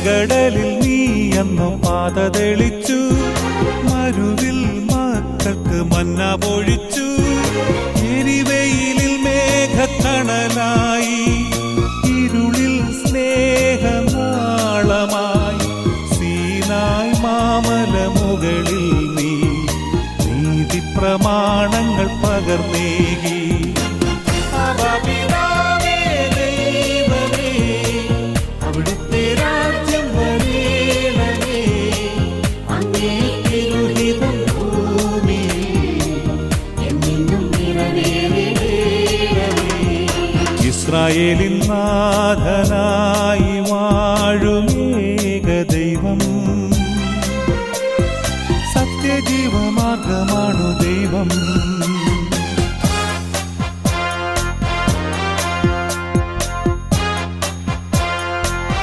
ചെങ്കടലിൽ നീ അന്നു പാത തെളിച്ചു, മരുവിൽ മക്കൾക്ക് മന്ന പൊഴിച്ചു. എരിവെയിലിൽ മേഘത്തണലായി, ഇരുളിൽ സ്നേഹനാളമായി. സീനായ് മാമലമുകളിൽ നീ നീതി പ്രമാണങ്ങൾ പകർന്നേകി. അവിടുത്തെ രാജ്യം വരേണമേ, അങ്ങേ തിരുഹിതം ഭൂമിയിൽ എന്നെന്നും നിറവേറണമേ. ഇസ്രായേലിൻ നാഥനായ